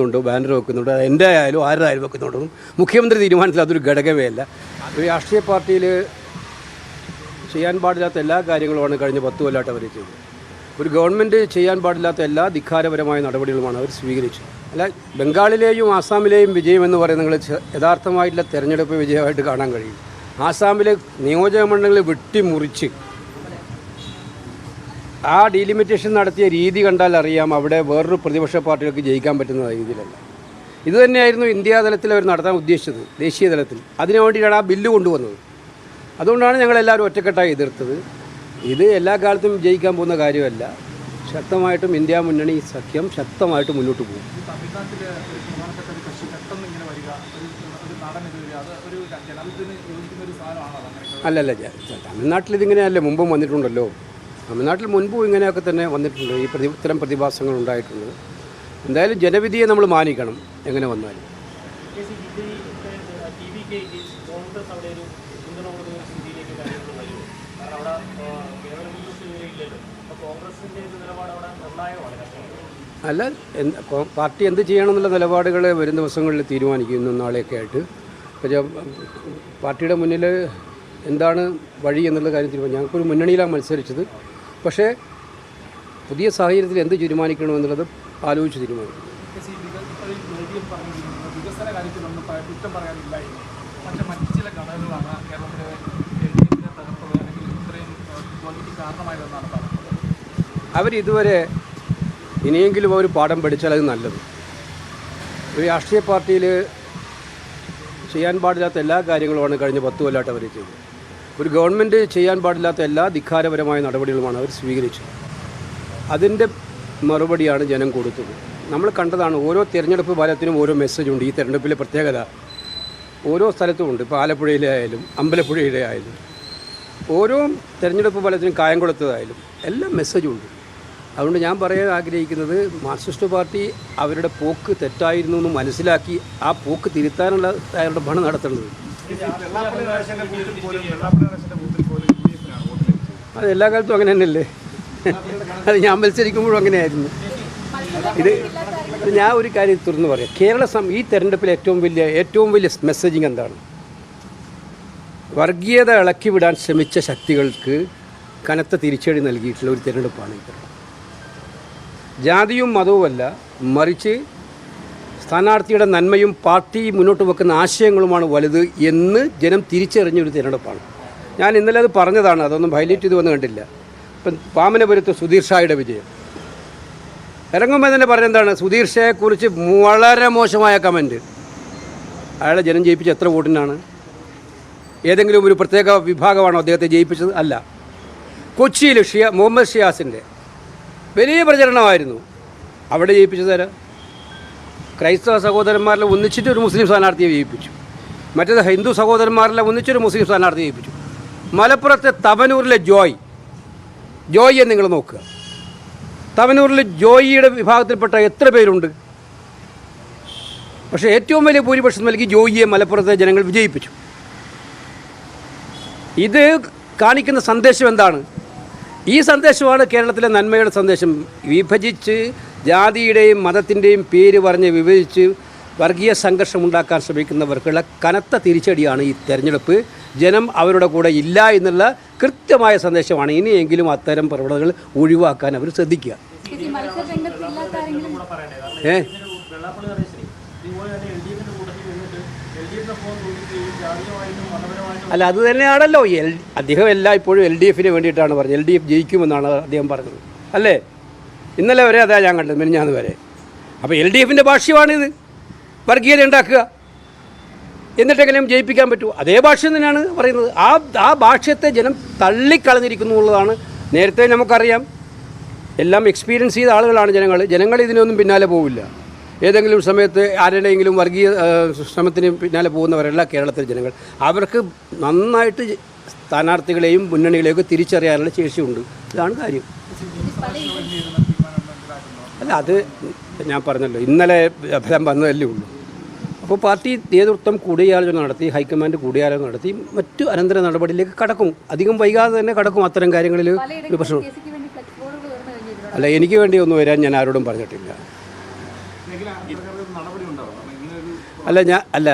ുണ്ടോ banner വെക്കുന്നുണ്ട്, എൻ്റെ ആയാലും ആരുടെ ആയാലും വെക്കുന്നുണ്ടോ മുഖ്യമന്ത്രി തീരുമാനത്തിൽ അതൊരു ഘടകമേ അല്ല. ഒരു രാഷ്ട്രീയ പാർട്ടിയിൽ ചെയ്യാൻ പാടില്ലാത്ത എല്ലാ കാര്യങ്ങളുമാണ് കഴിഞ്ഞ 10 കൊല്ലമായിട്ട് അവർ ചെയ്തത്. ഒരു ഗവൺമെൻറ് ചെയ്യാൻ പാടില്ലാത്ത എല്ലാ ധിക്കാരപരമായ നടപടികളുമാണ് അവർ സ്വീകരിച്ചത്. അല്ല, ബംഗാളിലെയും ആസാമിലെയും വിജയം എന്ന് പറയുന്നത് നിങ്ങൾ യഥാർത്ഥമായിട്ടുള്ള തെരഞ്ഞെടുപ്പ് വിജയമായിട്ട് കാണാൻ കഴിയും. ആസാമിലെ നിയോജക മണ്ഡലങ്ങൾ വെട്ടിമുറിച്ച് ആ ഡീലിമിറ്റേഷൻ നടത്തിയ രീതി കണ്ടാൽ അറിയാം അവിടെ വേറൊരു പ്രതിപക്ഷ പാർട്ടികൾക്ക് ജയിക്കാൻ പറ്റുന്ന രീതിയിലല്ല. ഇതുതന്നെയായിരുന്നു ഇന്ത്യാ തലത്തിൽ അവർ നടത്താൻ ഉദ്ദേശിച്ചത്, ദേശീയ തലത്തിൽ. അതിനു വേണ്ടിയിട്ടാണ് ആ ബില്ല് കൊണ്ടുവന്നത്. അതുകൊണ്ടാണ് ഞങ്ങളെല്ലാവരും ഒറ്റക്കെട്ടായി എതിർത്തത്. ഇത് എല്ലാ കാലത്തും ജയിക്കാൻ പോകുന്ന കാര്യമല്ല. ശക്തമായിട്ടും ഇന്ത്യ മുന്നണി സഖ്യം ശക്തമായിട്ട് മുന്നോട്ട് പോകും. അല്ലല്ല, തമിഴ്നാട്ടിൽ ഇതിങ്ങനെയല്ലേ മുമ്പും വന്നിട്ടുണ്ടല്ലോ. തമിഴ്നാട്ടിൽ മുൻപും ഇങ്ങനെയൊക്കെ തന്നെ വന്നിട്ടുണ്ട്. ഇത്തരം പ്രതിഭാസങ്ങൾ ഉണ്ടായിട്ടുണ്ട്. എന്തായാലും ജനവിധിയെ നമ്മൾ മാനിക്കണം എങ്ങനെ വന്നാലും. അല്ല, പാർട്ടി എന്ത് ചെയ്യണമെന്നുള്ള നിലപാടുകൾ വരും ദിവസങ്ങളിൽ തീരുമാനിക്കും, ഇന്നും നാളെയൊക്കെ ആയിട്ട്. പാർട്ടിയുടെ മുന്നിൽ എന്താണ് വഴി എന്നുള്ള കാര്യം തീരുമാനിക്കും. ഞങ്ങൾക്കൊരു മുന്നണിയിലാണ് മത്സരിച്ചത്. പക്ഷേ പുതിയ സാഹചര്യത്തിൽ എന്ത് തീരുമാനിക്കണമെന്നുള്ളത് ആലോചിച്ച് തീരുമാനിക്കും. അവരിതുവരെ ഇനിയെങ്കിലും അവർ പാഠം പഠിച്ചാൽ അത് നല്ലത്. ഒരു രാഷ്ട്രീയ പാർട്ടിയിൽ ചെയ്യാൻ പാടില്ലാത്ത എല്ലാ കാര്യങ്ങളുമാണ് കഴിഞ്ഞ 10 കൊല്ലമായിട്ട് അവർ ചെയ്തത്. ഒരു ഗവൺമെൻറ് ചെയ്യാൻ പാടില്ലാത്ത എല്ലാ ധിക്കാരപരമായ നടപടികളുമാണ് അവർ സ്വീകരിച്ചത്. അതിൻ്റെ മറുപടിയാണ് ജനം കൊടുത്തത്. നമ്മൾ കണ്ടതാണ്. ഓരോ തിരഞ്ഞെടുപ്പ് ഫലത്തിനും ഓരോ മെസ്സേജുണ്ട്. ഈ തിരഞ്ഞെടുപ്പിലെ പ്രത്യേകത ഓരോ സ്ഥലത്തുമുണ്ട്. ഇപ്പോൾ ആലപ്പുഴയിലെ ആയാലും അമ്പലപ്പുഴയിലെ ആയാലും ഓരോ തിരഞ്ഞെടുപ്പ് ഫലത്തിനും കായംകുളത്തതായാലും എല്ലാം മെസ്സേജുണ്ട്. അതുകൊണ്ട് ഞാൻ പറയാൻ ആഗ്രഹിക്കുന്നത്, മാർക്സിസ്റ്റ് പാർട്ടി അവരുടെ പോക്ക് തെറ്റായിരുന്നു എന്ന് മനസ്സിലാക്കി ആ പോക്ക് തിരുത്താനുള്ള തയ്യാറെടുപ്പാണ് നടത്തേണ്ടത്. അത് എല്ലാ കാലത്തും അങ്ങനെ തന്നെയല്ലേ. അത് ഞാൻ മത്സരിക്കുമ്പോഴും അങ്ങനെയായിരുന്നു. ഇത് ഞാൻ ഒരു കാര്യം തുറന്നു പറയാം. ഈ തെരഞ്ഞെടുപ്പിൽ ഏറ്റവും വലിയ മെസ്സേജിങ് എന്താണ്? വർഗീയത ഇളക്കി വിടാൻ ശ്രമിച്ച ശക്തികൾക്ക് കനത്ത തിരിച്ചടി നൽകിയിട്ടുള്ള ഒരു തിരഞ്ഞെടുപ്പാണ് ഇത്. ജാതിയും മതവുമല്ല, മറിച്ച് സ്ഥാനാർത്ഥിയുടെ നന്മയും പാർട്ടി മുന്നോട്ട് വെക്കുന്ന ആശയങ്ങളുമാണ് വലുത് എന്ന് ജനം തിരിച്ചറിഞ്ഞൊരു തിരഞ്ഞെടുപ്പാണ്. ഞാൻ ഇന്നലെ അത് പറഞ്ഞതാണ്. അതൊന്നും ഹൈലൈറ്റ് ചെയ്ത് വന്ന് കണ്ടില്ല. ഇപ്പം പാമനപുരത്ത് സുധീർ ഷായുടെ വിജയം ഇറങ്ങുമ്പോൾ തന്നെ പറഞ്ഞെന്താണ്? സുധീർ ഷായെക്കുറിച്ച് വളരെ മോശമായ കമൻറ്റ്. അയാളെ ജനം ജയിപ്പിച്ച എത്ര വോട്ടിനാണ്? ഏതെങ്കിലും ഒരു പ്രത്യേക വിഭാഗമാണോ അദ്ദേഹത്തെ ജയിപ്പിച്ചത്? അല്ല. കൊച്ചിയിൽ മുഹമ്മദ് ഷിയാസിൻ്റെ വലിയ പ്രചരണമായിരുന്നു. അവിടെ ജയിപ്പിച്ചത് ക്രൈസ്തവ സഹോദരന്മാരിലെ ഒന്നിച്ചിട്ട് ഒരു മുസ്ലിം സ്ഥാനാർത്ഥിയെ ജയിപ്പിച്ചു. മറ്റേത് ഹിന്ദു സഹോദരന്മാരിലെ ഒന്നിച്ചൊരു മുസ്ലിം സ്ഥാനാർത്ഥിയെ ജയിപ്പിച്ചു. മലപ്പുറത്തെ തവനൂരിലെ ജോയിയെ നിങ്ങൾ നോക്കുക. തവനൂരിൽ ജോയിയുടെ വിഭാഗത്തിൽപ്പെട്ട എത്ര പേരുണ്ട്? പക്ഷേ ഏറ്റവും വലിയ ഭൂരിപക്ഷം നൽകി ജോയിയെ മലപ്പുറത്തെ ജനങ്ങൾ വിജയിപ്പിച്ചു. ഇത് കാണിക്കുന്ന സന്ദേശം എന്താണ്? ഈ സന്ദേശമാണ് കേരളത്തിലെ നന്മയുടെ സന്ദേശം. വിഭജിച്ച് ജാതിയുടെയും മതത്തിൻ്റെയും പേര് പറഞ്ഞ് വിഭജിച്ച് വർഗീയ സംഘർഷമുണ്ടാക്കാൻ ശ്രമിക്കുന്നവർക്കുള്ള കനത്ത തിരിച്ചടിയാണ് ഈ തെരഞ്ഞെടുപ്പ്. ജനം അവരുടെ കൂടെ ഇല്ല എന്നുള്ള കൃത്യമായ സന്ദേശമാണ്. ഇനിയെങ്കിലും അത്തരം പ്രവണതകൾ ഒഴിവാക്കാൻ അവർ ശ്രദ്ധിക്കുക. അല്ല, അത് തന്നെയാണല്ലോ അദ്ദേഹം ഇപ്പോഴും LDF വേണ്ടിയിട്ടാണ് പറഞ്ഞത്. LDF ജയിക്കുമെന്നാണ് അദ്ദേഹം പറഞ്ഞത്, അല്ലേ? ഇന്നലെ വരെ അതാ ഞാൻ കണ്ടത്, മിനിഞ്ഞാന്ന് വരെ. അപ്പോൾ LDF ഭാഷ്യമാണിത്. വർഗീയത ഉണ്ടാക്കുക, എന്നിട്ടെങ്ങനെയും ജയിപ്പിക്കാൻ പറ്റുമോ? അതേ ഭാഷ്യം തന്നെയാണ് പറയുന്നത്. ആ ഭാഷ്യത്തെ ജനം തള്ളിക്കളഞ്ഞിരിക്കുന്നു എന്നുള്ളതാണ്. നേരത്തെ നമുക്കറിയാം, എല്ലാം എക്സ്പീരിയൻസ് ചെയ്ത ആളുകളാണ് ജനങ്ങൾ ഇതിനൊന്നും പിന്നാലെ പോവില്ല. ഏതെങ്കിലും സമയത്ത് ആരുടെയെങ്കിലും വർഗീയ ശ്രമത്തിന് പിന്നാലെ പോകുന്നവരല്ല കേരളത്തിലെ ജനങ്ങൾ. അവർക്ക് നന്നായിട്ട് സ്ഥാനാർത്ഥികളെയും മുന്നണികളെയൊക്കെ തിരിച്ചറിയാനുള്ള ശേഷിയുണ്ട്. ഇതാണ് കാര്യം. അല്ല, അത് ഞാൻ പറഞ്ഞല്ലോ, ഇന്നലെ ഫലം വന്നതല്ലേ ഉള്ളൂ. അപ്പോൾ പാർട്ടി നേതൃത്വം കൂടിയാലോചന നടത്തി, ഹൈക്കമാൻഡ് കൂടിയാലോചന നടത്തി മറ്റു അനന്തര നടപടിയിലേക്ക് കടക്കും. അധികം വൈകാതെ തന്നെ കടക്കും. അത്തരം കാര്യങ്ങളിൽ ഒരു പ്രശ്നം അല്ല, എനിക്ക് വേണ്ടി ഒന്നും വരാൻ ഞാൻ ആരോടും പറഞ്ഞിട്ടില്ല. നടപടി ഉണ്ടാവും. കാരണം ഇങ്ങനെ ഒരു അല്ല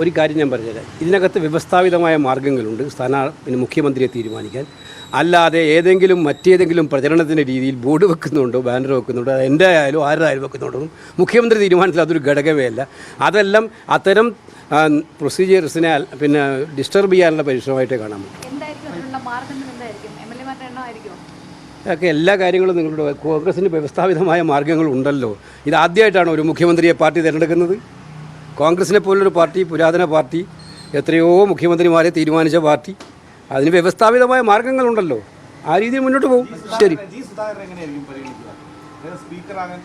ഒരു കാര്യം ഞാൻ പറഞ്ഞുതരാം. ഇതിനകത്ത് വ്യവസ്ഥാപിതമായ മാർഗ്ഗങ്ങളുണ്ട് മുഖ്യമന്ത്രിയെ തീരുമാനിക്കാൻ. അല്ലാതെ മറ്റേതെങ്കിലും പ്രചരണത്തിൻ്റെ രീതിയിൽ ബോർഡ് വെക്കുന്നുണ്ടോ ബാനർ വെക്കുന്നുണ്ടോ, അത് എൻ്റെ ആയാലും ആരുടെ ആയാലും വെക്കുന്നുണ്ടോ മുഖ്യമന്ത്രി തീരുമാനത്തിൽ അതൊരു ഘടകമേ അല്ല. അതെല്ലാം അത്തരം പ്രൊസീജിയേഴ്സിനെ ഡിസ്റ്റർബ് ചെയ്യാനുള്ള പരിശ്രമമായിട്ടേ കാണാൻ പറ്റും. ഒക്കെ എല്ലാ കാര്യങ്ങളും നിങ്ങളുടെ കോൺഗ്രസിന് വ്യവസ്ഥാപിതമായ മാർഗ്ഗങ്ങളുണ്ടല്ലോ. ഇത് ആദ്യമായിട്ടാണ് ഒരു മുഖ്യമന്ത്രിയെ പാർട്ടി തിരഞ്ഞെടുക്കുന്നത്. കോൺഗ്രസിനെ പോലൊരു പാർട്ടി, പുരാതന പാർട്ടി, എത്രയോ മുഖ്യമന്ത്രിമാരെ തീരുമാനിച്ച പാർട്ടി, അതിന് വ്യവസ്ഥാപിതമായ മാർഗ്ഗങ്ങളുണ്ടല്ലോ. ആ രീതിയിൽ മുന്നോട്ട് പോകും. ശരി. ജി സുധാകരൻ എങ്ങനെയായിരിക്കും പരിഗണിക്കുക? സ്പീക്കറാകാൻ